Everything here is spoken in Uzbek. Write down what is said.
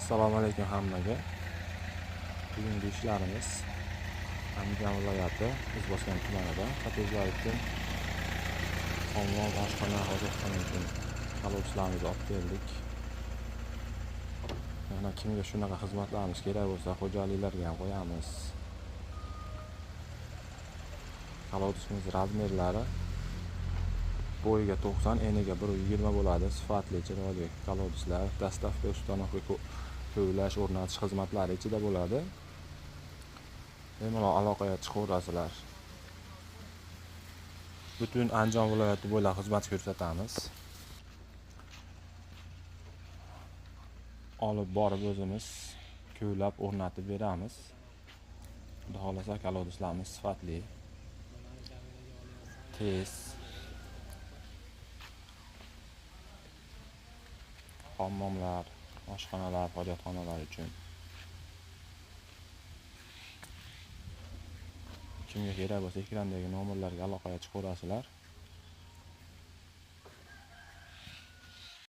Assalomu alaykum hammaga. Bugungi ishlarimiz Andijon viloyati O'zboskan tumanida kotejlar uchun omon oshxona, hojatxona uchun talabchilarimizni olib keldik. Yana kimga shunaqa xizmatlarimiz kerak bo'lsa, xo'jaliklarga ham qo'yamiz. Talabchimiz razmerlari bo'yiga 90, eniga 120 bo'ladi. Sifatli, chiroyli talabchilar dastavka uстановка ko'ylash, o'rnatish xizmatlari ichida bo'ladi. Bemalol aloqaga chiqaverasizlar. Butun Andijon viloyati bo'ylab xizmat ko'rsatamiz. Olib borib o'zimiz ko'ylab o'rnatib beramiz. Xudo xolasa talabchilarimiz sifatli, tez, hammomlar, oshxonalar, hojatxonalar uchun. Kimga kerak bo'lsa ekrandagi nomerlarga aloqaga chiqaverasizlar.